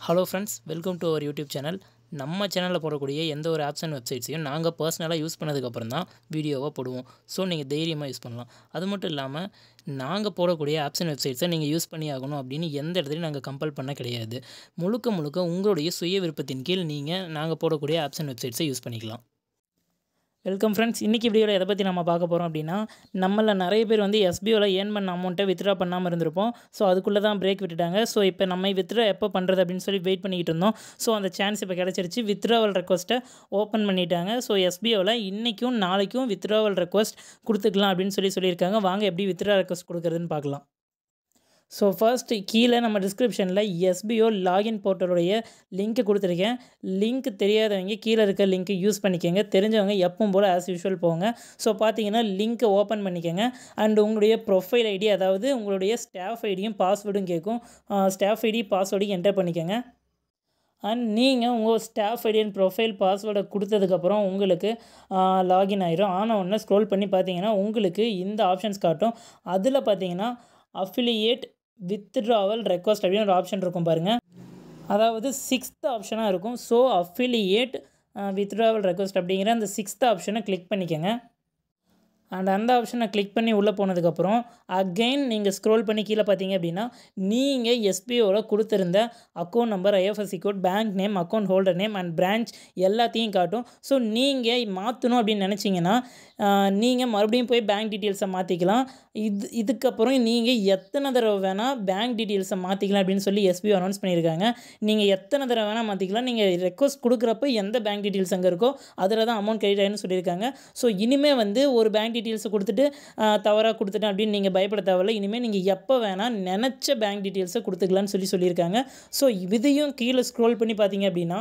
Hello friends, welcome to our YouTube channel. நம்ம சேனலில் போடக்கூடிய எந்த ஒரு ஆப்ஸ் அண்ட் வெப்சைட்ஸையும் நாங்கள் பர்சனலாக யூஸ் பண்ணதுக்கப்புறம் தான் வீடியோவாக போடுவோம். ஸோ நீங்கள் தைரியமாக யூஸ் பண்ணலாம். அது மட்டும் இல்லாமல் நாங்கள் போடக்கூடிய ஆப்ஸ் அண்ட் வெப்சைட்ஸை நீங்கள் யூஸ் பண்ணி ஆகணும் அப்படின்னு எந்த இடத்துலையும் நாங்கள் கம்பல் பண்ண கிடையாது. முழுக்க முழுக்க உங்களுடைய சுய விருப்பத்தின் கீழ் நாங்கள் போடக்கூடிய ஆப்ஸ் அண்ட் வெப்சைட்ஸை யூஸ் பண்ணிக்கலாம். Welcome friends. இன்றைக்கி வீடியோவில் எதை பற்றி நம்ம பார்க்க போகிறோம் அப்படின்னா, நம்மளில் நிறைய பேர் வந்து எஸ்பிஓவில் ஏர்ன் பண்ண அமௌண்ட்டை வித்ட்ரா பண்ணாமல் இருந்திருப்போம். ஸோ அதுக்குள்ளே தான் பிரேக் விட்டுட்டாங்க. ஸோ இப்போ நம்ம வித்ட்ரா எப்போ பண்ணுறது அப்படின்னு சொல்லி வெயிட் பண்ணிக்கிட்டு இருந்தோம். ஸோ அந்த சான்ஸ் இப்போ கிடச்சிருச்சு. வித்ட்ராவல் ரெக்வஸ்ட்டை ஓப்பன் பண்ணிட்டாங்க. ஸோ எஸ்பிஓவில் இன்றைக்கும் நாளைக்கும் வித்ட்ராவல் ரெக்வஸ்ட் கொடுத்துக்கலாம் அப்படின்னு சொல்லியிருக்காங்க. வாங்க எப்படி வித்ட்ரா ரெக்வஸ்ட் கொடுக்குறதுன்னு பார்க்கலாம். ஸோ ஃபர்ஸ்ட் கீழே நம்ம டிஸ்கிரிப்ஷனில் எஸ்பிஓ லாகின் போர்ட்டலுடைய லிங்க்கு கொடுத்துருக்கேன். லிங்க் தெரியாதவங்க கீழே இருக்க லிங்க்கு யூஸ் பண்ணிக்கோங்க. தெரிஞ்சவங்க எப்பவும் போல் ஆஸ் யூஷுவல் போங்க. ஸோ பார்த்தீங்கன்னா லிங்க்கை ஓப்பன் பண்ணிக்கோங்க. அண்ட் உங்களுடைய ப்ரொஃபைல் ஐடி, அதாவது உங்களுடைய ஸ்டாஃப் ஐடியும் பாஸ்வேர்டும் கேட்கும். ஸ்டாஃப் ஐடி பாஸ்வேர்டையும் என்டர் பண்ணிக்கோங்க. அண்ட் நீங்கள் உங்கள் ஸ்டாஃப் ஐடி அண்ட் ப்ரொஃபைல் பாஸ்வேர்டை கொடுத்ததுக்கப்புறம் உங்களுக்கு லாகின் ஆயிரும். ஆனால் ஒன்று ஸ்க்ரோல் பண்ணி பார்த்தீங்கன்னா உங்களுக்கு இந்த ஆப்ஷன்ஸ் காட்டும். அதில் பார்த்தீங்கன்னா அஃபிலியேட் வித்ட்ராவல் ரெக்வஸ்ட் அப்படின்னு ஒரு ஆப்ஷன் இருக்கும் பாருங்கள். அதாவது 6th ஆப்ஷனாக இருக்கும். ஸோ அஃபிலியேட் வித்ட்ராவல் ரெக்வஸ்ட் அப்படிங்கிற அந்த 6th ஆப்ஷனை கிளிக் பண்ணிக்கோங்க. அண்ட் அந்த ஆப்ஷனை கிளிக் பண்ணி உள்ளே போனதுக்கப்புறம் அகெயின் நீங்கள் ஸ்க்ரோல் பண்ணி கீழே பார்த்தீங்க அப்படின்னா நீங்கள் எஸ்பிஓவில் கொடுத்துருந்த account number, IFSC code, bank name, account holder name and branch எல்லாத்தையும் காட்டும். ஸோ நீங்கள் மாற்றணும் அப்படின்னு நினச்சிங்கன்னா நீங்கள் மறுபடியும் போய் பேங்க் டீட்டெயில்ஸை மாற்றிக்கலாம். இதுக்கப்புறம் நீங்கள் எத்தனை தடவை வேணால் பேங்க் டீட்டெயில்ஸை மாற்றிக்கலாம் அப்படின்னு சொல்லி எஸ்பிஓ அனௌன்ஸ் பண்ணியிருக்காங்க. நீங்கள் எத்தனை தடவை வேணால் மாற்றிக்கலாம். நீங்கள் ரெக்வஸ்ட் கொடுக்குறப்ப எந்த பேங்க் டீட்டெயில்ஸ் அங்கே இருக்கோ அதில் தான் அமௌண்ட் கிரெடிட் ஆகிடும்னு சொல்லியிருக்காங்க. ஸோ இனிமேல் வந்து ஒரு பேங்க் டீட்டெயில்ஸை கொடுத்துட்டு தவறாக கொடுத்துட்டேன் அப்படின்னு நீங்கள் பயப்பட தேவையில்லை. இனிமேல் நீங்கள் எப்போ வேணால் நினச்ச பேங்க் டீட்டெயில்ஸை கொடுத்துக்கலான்னு சொல்லியிருக்காங்க. ஸோ இதையும் கீழே ஸ்க்ரோல் பண்ணி பார்த்தீங்க அப்படின்னா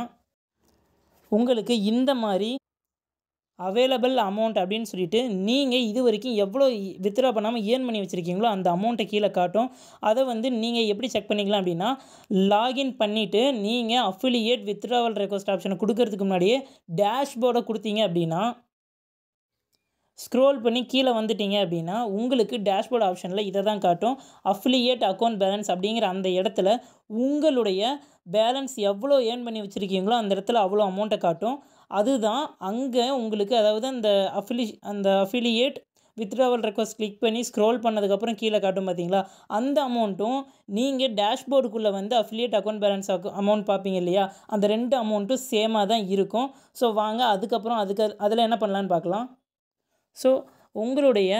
உங்களுக்கு இந்த மாதிரி அவைலபிள் அமௌண்ட் அப்படின்னு சொல்லிட்டு நீங்கள் இது வரைக்கும் எவ்வளோ வித்ட்ரா பண்ணாமல் ஏர்ன் பண்ணி வச்சுருக்கீங்களோ அந்த அமௌண்ட்டை கீழே காட்டும். அதை வந்து நீங்கள் எப்படி செக் பண்ணிக்கலாம் அப்படின்னா, லாகின் பண்ணிவிட்டு நீங்கள் அஃபிலியேட் வித்ட்ராவல் ரெக்வஸ்ட் ஆப்ஷனை கொடுக்கறதுக்கு முன்னாடியே டேஷ்போர்டை கொடுத்தீங்க அப்படின்னா, ஸ்க்ரோல் பண்ணி கீழே வந்துட்டீங்க அப்படின்னா உங்களுக்கு டேஷ்போர்ட் ஆப்ஷனில் இதை தான் காட்டும். அஃபிலியேட் அக்கௌண்ட் பேலன்ஸ் அப்படிங்கிற அந்த இடத்துல உங்களுடைய பேலன்ஸ் எவ்வளோ ஏர்ன் பண்ணி வச்சுருக்கீங்களோ அந்த இடத்துல அவ்வளோ அமௌண்ட்டை காட்டும். அதுதான் அங்கே உங்களுக்கு, அதாவது அந்த அஃபிலியேட் வித்ட்ராவல் ரெக்வஸ்ட் கிளிக் பண்ணி ஸ்க்ரோல் பண்ணதுக்கப்புறம் கீழே காட்டும் பார்த்தீங்களா, அந்த அமௌண்ட்டும் நீங்கள் டேஷ்போர்டுக்குள்ளே வந்து அஃபிலியேட் அக்கௌண்ட் பேலன்ஸ் அமௌண்ட் பார்ப்பீங்க இல்லையா, அந்த 2 அமௌண்ட்டும் சேமாக தான் இருக்கும். ஸோ வாங்க அதுக்கப்புறம் அதில் என்ன பண்ணலான்னு பார்க்கலாம். ஸோ உங்களுடைய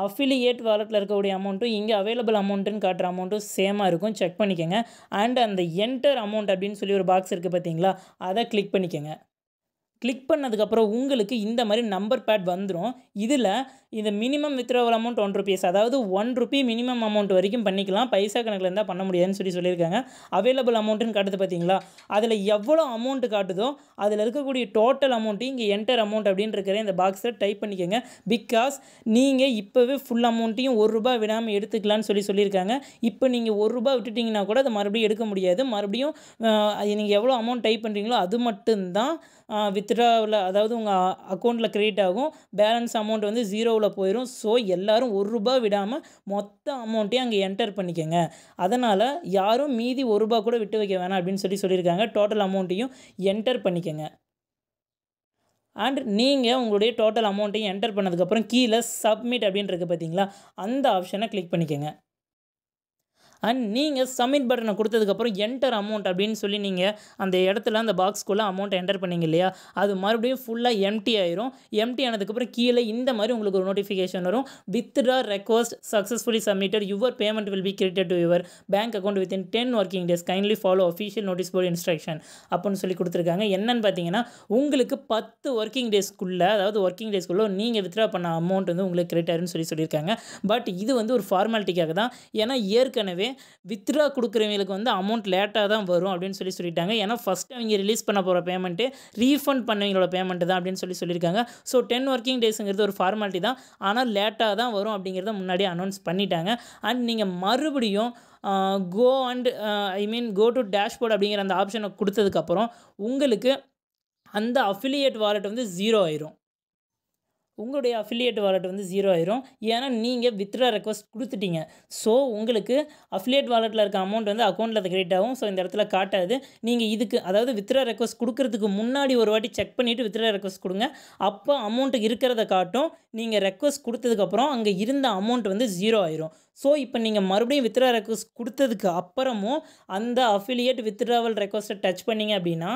அஃபிலியேட் வாலெட்டில் இருக்கக்கூடிய அமௌண்ட்டும் இங்கே அவைலபிள் அமௌண்ட்டுன்னு காட்டுற அமௌண்ட்டும் சேமாக இருக்கும். செக் பண்ணிக்கோங்க. அண்ட் அந்த என்டர் அமௌண்ட் அப்படின்னு சொல்லி ஒரு பாக்ஸ் இருக்குது பார்த்தீங்களா, அதை கிளிக் பண்ணிக்கோங்க. கிளிக் பண்ணதுக்கப்புறம் உங்களுக்கு இந்த மாதிரி நம்பர் பேட் வந்துடும். இதில் இந்த மினிமம் வித்ட்ராவல் அமௌண்ட் ₹1, அதாவது ₹1 மினிமம் அமௌண்ட் வரைக்கும் பண்ணிக்கலாம். பைசா கணக்கில் இருந்தால் பண்ண முடியாதுன்னு சொல்லியிருக்காங்க. அவைலபிள் அமௌண்ட்டுன்னு காட்டுது பார்த்தீங்களா, அதில் எவ்வளோ அமௌண்ட் காட்டுதோ அதில் இருக்கக்கூடிய டோட்டல் அமௌண்ட்டு இங்கே என்டர் அமௌண்ட் அப்படின்னு இருக்கிற இந்த பாக்ஸில் டைப் பண்ணிக்கோங்க. பிகாஸ் நீங்கள் இப்போவே ஃபுல் அமௌண்ட்டையும் ₹1 விடாமல் எடுத்துக்கலான்னு சொல்லியிருக்காங்க. இப்போ நீங்கள் ₹1 விட்டுட்டிங்கன்னா கூட அதை மறுபடியும் எடுக்க முடியாது. மறுபடியும் நீங்கள் எவ்வளோ அமௌண்ட் டைப் பண்ணுறீங்களோ அது மட்டும்தான் வித்ட்ராவில், அதாவது உங்கள் அக்கௌண்ட்டில் கிரெடிட் ஆகும். பேலன்ஸ் அமௌண்ட் வந்து 0ல் போயிடும். ஸோ எல்லோரும் ₹1 விடாமல் மொத்த அமௌண்ட்டையும் அங்கே என்டர் பண்ணிக்கோங்க. அதனால் யாரும் மீதி ₹1 கூட விட்டு வைக்க வேணாம் அப்படின்னு சொல்லியிருக்காங்க. டோட்டல் அமௌண்ட்டையும் என்டர் பண்ணிக்கோங்க. அண்ட் நீங்கள் உங்களுடைய டோட்டல் அமௌண்ட்டையும் என்டர் பண்ணதுக்கப்புறம் கீழே சப்மிட் அப்படின்னு இருக்குது பார்த்தீங்களா, அந்த ஆப்ஷனை கிளிக் பண்ணிக்கோங்க. அண்ட் நீங்கள் சப்மிட் பட்டனை கொடுத்ததுக்கப்புறம் என்டர் அமௌண்ட் அப்படின்னு சொல்லி நீங்கள் அந்த இடத்துல அந்த பாக்ஸ்க்குள்ளே அமௌண்ட் என்டர் பண்ணிங்க இல்லையா, அது மறுபடியும் ஃபுல்லாக எம்டி ஆயிரும். எம்டி ஆனதுக்கப்புறம் கீழே இந்த மாதிரி உங்களுக்கு ஒரு நோட்டிஃபிகேஷன் வரும். Withdraw request successfully submitted, your payment will be credited to your bank account within 10 working days, kindly follow official notice board instruction அப்படின்னு சொல்லி கொடுத்துருக்காங்க. என்னன்னு பார்த்தீங்கன்னா உங்களுக்கு 10 working daysக்குள்ளே, அதாவது ஒர்க்கிங் டேஸ்க்குள்ளே நீங்கள் வித்ட்ரா பண்ண அமௌண்ட் வந்து உங்களுக்கு கிரெடிட் ஆயிருன்னு சொல்லியிருக்காங்க. பட் இது வந்து ஒரு ஃபார்மாலிட்டிக்காக தான். ஏன்னா ஏற்கனவே வித்ட்ரா கொடுக்குறவங்களுக்கு வந்து அமௌண்ட் லேட்டாக தான் வரும் அப்படின்னு சொல்லிட்டாங்க. ஏன்னா ஃபஸ்ட்டு அவங்க ரிலீஸ் பண்ண போகிற பேமெண்ட்டு ரீஃபண்ட் பண்ணவங்களோட பேமெண்ட்டு தான் அப்படின்னு சொல்லியிருக்காங்க. ஸோ 10 working daysங்கிறது ஒரு ஃபார்மாலிட்டி தான். ஆனால் லேட்டாக தான் வரும் அப்படிங்கிறத முன்னாடியே அனௌன்ஸ் பண்ணிட்டாங்க. அண்ட் நீங்கள் மறுபடியும் கோ டு டேஷ்போர்ட் அப்படிங்கிற அந்த ஆப்ஷனை கொடுத்ததுக்கப்புறம் உங்களுக்கு அந்த அஃபிலியேட் வாலெட் வந்து 0 ஆயிரும். உங்களுடைய அஃபிலியேட் வாலெட் வந்து 0 ஆயிரும். ஏன்னா நீங்கள் வித்ட்ரா ரெக்வெஸ்ட் குடுத்துட்டீங்க. ஸோ உங்களுக்கு அஃபிலியேட் வாலெட்டில் இருக்க அமௌண்ட் வந்து அக்கௌண்ட்டில் அது கிரெடிட் ஆகும். ஸோ இந்த இடத்துல காட்டாது. நீங்கள் இதுக்கு அதாவது வித்ட்ரா ரெக்வெஸ்ட் குடுக்கறதுக்கு முன்னாடி ஒரு வாட்டி செக் பண்ணிவிட்டு வித்ட்ரா ரெக்வெஸ்ட் கொடுங்க. அப்போ அமௌண்ட் இருக்கிறத காட்டும். நீங்கள் ரெக்வெஸ்ட் கொடுத்ததுக்கப்புறம் அங்கே இருந்த அமௌண்ட் வந்து 0 ஆயிரும். ஸோ இப்போ நீங்கள் மறுபடியும் வித்ட்ரா ரெக்வெஸ்ட் கொடுத்ததுக்கு அப்புறமும் அந்த அஃபிலியேட் வித்ட்ராவல் ரெக்வெஸ்ட்டை டச் பண்ணீங்க அப்படின்னா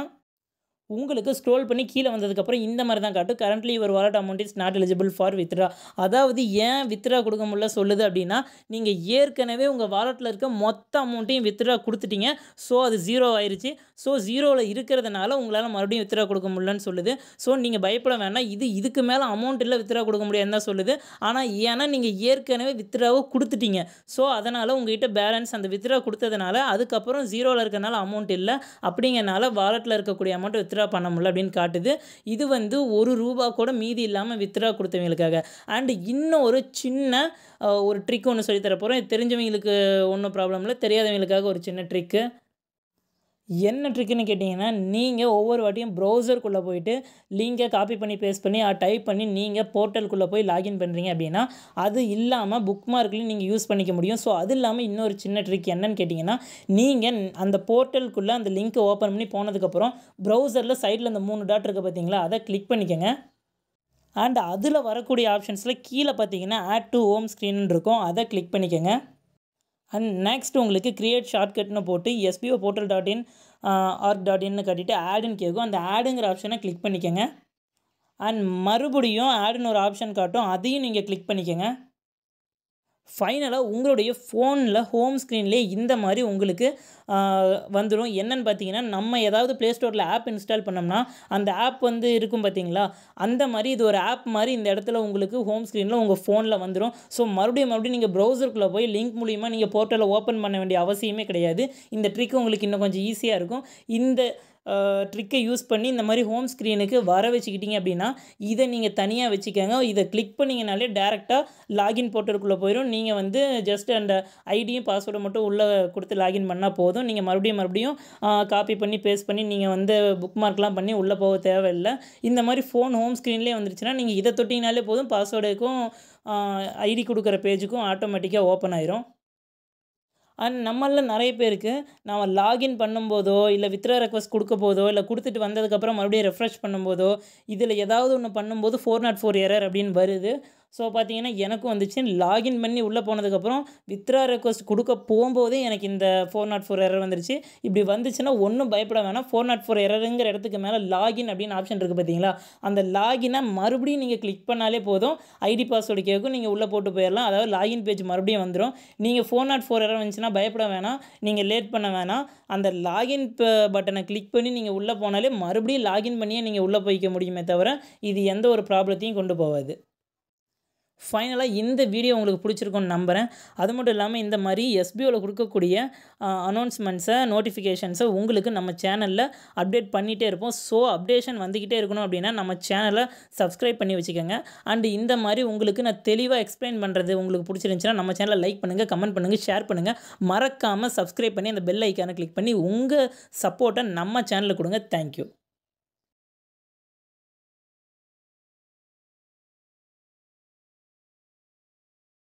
உங்களுக்கு ஸ்க்ரோல் பண்ணி கீழே வந்ததுக்கப்புறம் இந்த மாதிரி தான் காட்டும். Currently your wallet amount is not eligible for withdraw. அதாவது ஏன் வித்ட்ரா கொடுக்க முடியல சொல்லுது அப்படின்னா நீங்கள் ஏற்கனவே உங்கள் வாலெட்டில் இருக்க மொத்த அமௌண்ட்டையும் வித்ட்ரா கொடுத்துட்டீங்க. ஸோ அது 0 ஆயிடுச்சு. ஸோ 0ல் இருக்கிறதுனால உங்களால் மறுபடியும் வித்ட்ரா கொடுக்க முடியலன்னு சொல்லுது. ஸோ நீங்கள் பயப்பட வேண்டாம். இதுக்கு மேலே அமௌண்ட் இல்லை வித்ட்ரா கொடுக்க முடியாதுன்னு தான் சொல்லுது. ஆனால் ஏன்னா நீங்கள் ஏற்கனவே வித்ட்ராவை கொடுத்துட்டீங்க. ஸோ அதனால் உங்கள்கிட்ட பேலன்ஸ் அந்த வித்ட்ரா கொடுத்ததுனால அதுக்கப்புறம் 0ல் இருக்கிறனால அமௌண்ட் இல்லை. அப்படிங்கிறனால வாலெட்டில் இருக்கக்கூடிய அமௌண்ட் வித்ட்ரா பண்ண முடியல அப்படின்னு காட்டுது. இது வந்து ₹1 கூட மீதி இல்லாமல் வித்ட்ரா கொடுத்தவங்களுக்காக. அண்ட் இன்னும் ஒரு சின்ன ஒரு ட்ரிக் ஒன்று சொல்லித்தர போகிறேன். தெரிஞ்சவங்களுக்கு ஒன்றும் ப்ராப்ளம் இல்லை. தெரியாதவங்களுக்காக ஒரு சின்ன ட்ரிக்கு. என்ன ட்ரிக்குன்னு கேட்டிங்கன்னா, நீங்கள் ஒவ்வொரு வாட்டியும் ப்ரௌசருக்குள்ளே போயிட்டு லிங்கை காப்பி பண்ணி பேஸ்ட் பண்ணி டைப் பண்ணி நீங்கள் போர்ட்டலுக்குள்ளே போய் லாகின் பண்ணுறீங்க அப்படின்னா அது இல்லாமல் புக் மார்க்லையும் நீங்கள் யூஸ் பண்ணிக்க முடியும். ஸோ அது இல்லாமல் இன்னொரு சின்ன ட்ரிக் என்னன்னு கேட்டிங்கன்னா, நீங்கள் அந்த போர்ட்டலுக்குள்ளே அந்த லிங்க்கை ஓப்பன் பண்ணி போனதுக்கப்புறம் ப்ரௌசரில் சைடில் அந்த 3 டாட் இருக்குது பார்த்தீங்களா, அதை கிளிக் பண்ணிக்கோங்க. அண்ட் அதில் வரக்கூடிய ஆப்ஷன்ஸில் கீழே பார்த்தீங்கன்னா ஆட் டு ஹோம் ஸ்க்ரீன் இருக்கும். அதை கிளிக் பண்ணிக்கோங்க. அண்ட் நெக்ஸ்ட் உங்களுக்கு கிரியேட் ஷார்ட்கட்னு போட்டு sboportal.in org.in கட்டிட்டு ஆடுன்னு கேட்கும். அந்த ஆடுங்கிற ஆப்ஷனை கிளிக் பண்ணிக்கோங்க. அண்ட் மறுபடியும் ஆடுன்னு ஒரு ஆப்ஷன் காட்டும். அதையும் நீங்கள் கிளிக் பண்ணிக்கோங்க. ஃபைனலாக உங்களுடைய ஃபோனில் ஹோம் ஸ்க்ரீன்லேயே இந்த மாதிரி உங்களுக்கு வந்துடும். என்னென்னு பார்த்தீங்கன்னா, நம்ம ஏதாவது ப்ளே ஸ்டோரில் ஆப் இன்ஸ்டால் பண்ணோம்னா அந்த ஆப் வந்து இருக்கும் பார்த்தீங்களா, அந்த மாதிரி இது ஒரு ஆப் மாதிரி இந்த இடத்துல உங்களுக்கு ஹோம் ஸ்க்ரீனில் உங்கள் ஃபோனில் வந்துடும். ஸோ மறுபடியும் நீங்கள் ப்ரௌசருக்குள்ளே போய் லிங்க் மூலிமா நீங்கள் போர்ட்டலை ஓப்பன் பண்ண வேண்டிய அவசியமே கிடையாது. இந்த ட்ரிக் உங்களுக்கு இன்னும் கொஞ்சம் ஈஸியாக இருக்கும். இந்த ட்ரிக்கை யூஸ் பண்ணி இந்த மாதிரி ஹோம் ஸ்க்ரீனுக்கு வர வச்சுக்கிட்டிங்க அப்படின்னா இதை நீங்கள் தனியாக வச்சுக்கோங்க. இதை கிளிக் பண்ணிங்கனாலே டேரெக்டாக லாகின் போர்ட்டலுக்குள்ளே போயிடும். நீங்கள் வந்து ஜஸ்ட் அந்த ஐடியும் பாஸ்வேர்டை மட்டும் உள்ளே கொடுத்து லாகின் பண்ணால் போதும். நீங்கள் மறுபடியும் காப்பி பண்ணி பேஸ்ட் பண்ணி நீங்கள் வந்து புக் மார்க்லாம் பண்ணி உள்ளே போக தேவையில்லை. இந்த மாதிரி ஃபோன் ஹோம் ஸ்க்ரீன்லேயே வந்துருச்சுன்னா நீங்கள் இதை தொட்டிங்கனாலே போதும். பாஸ்வேர்டுக்கும் ஐடி கொடுக்குற பேஜுக்கும் ஆட்டோமேட்டிக்காக ஓப்பன் ஆயிரும். அண்ட் நம்மளில் நிறைய பேருக்கு நம்ம லாகின் பண்ணும்போதோ இல்லை வித்ட்ரா ரெக்வெஸ்ட் கொடுக்க போதோ இல்லை கொடுத்துட்டு வந்ததுக்கப்புறம் மறுபடியும் ரெஃப்ரெஷ் பண்ணும்போதோ இதில் ஏதாவது ஒன்று பண்ணும்போது 404 எரர் அப்படின்னு வருது. ஸோ பார்த்தீங்கன்னா எனக்கும் வந்துச்சு. லாகின் பண்ணி உள்ளே போனதுக்கப்புறம் வித்ட்ரா ரெக்வெஸ்ட் கொடுக்க போகும்போதே எனக்கு இந்த 404 எரர் வந்துருச்சு. இப்படி வந்துச்சுன்னா ஒன்றும் பயப்பட வேணாம். 404 எரருங்கிற இடத்துக்கு மேலே லாகின் அப்படின்னு ஆப்ஷன் இருக்குது பார்த்தீங்களா, அந்த லாகினை மறுபடியும் நீங்கள் கிளிக் பண்ணாலே போதும். ஐடி பாஸ்வேர்டு கேட்கும், நீங்கள் உள்ளே போட்டு போயிடலாம். அதாவது லாகின் பேஜ் மறுபடியும் வந்துடும். நீங்கள் 404 எரர் வந்துச்சுன்னா பயப்பட வேணாம், நீங்கள் லேட் பண்ண வேணாம். அந்த லாகின் பட்டனை கிளிக் பண்ணி நீங்கள் உள்ளே போனாலே மறுபடியும் லாகின் பண்ணியே நீங்கள் உள்ளே போய்க்க முடியுமே தவிர இது எந்த ஒரு ப்ராப்ளத்தையும் கொண்டு போகாது. ஃபைனலாக இந்த வீடியோ உங்களுக்கு பிடிச்சிருக்குன்னு நம்புகிறேன். அது மட்டும் இல்லாமல் இந்த மாதிரி எஸ்பிஓவில் கொடுக்கக்கூடிய அனௌன்ஸ்மெண்ட்ஸை நோட்டிஃபிகேஷன்ஸை உங்களுக்கு நம்ம சேனலில் அப்டேட் பண்ணிகிட்டே இருப்போம். ஸோ அப்டேஷன் வந்துக்கிட்டே இருக்கணும் அப்படின்னா நம்ம சேனலை சப்ஸ்கிரைப் பண்ணி வச்சுக்கோங்க. அண்டு இந்த மாதிரி உங்களுக்கு நான் தெளிவாக எக்ஸ்பிளைன் பண்ணுறது உங்களுக்கு பிடிச்சிருந்துச்சுன்னா நம்ம சேனலை லைக் பண்ணுங்கள், கமெண்ட் பண்ணுங்கள், ஷேர் பண்ணுங்கள். மறக்காமல் சப்ஸ்கிரைப் பண்ணி அந்த பெல் ஐக்கானை கிளிக் பண்ணி உங்கள் சப்போர்ட்டை நம்ம சேனலுக்கு கொடுங்க. தேங்க்யூ.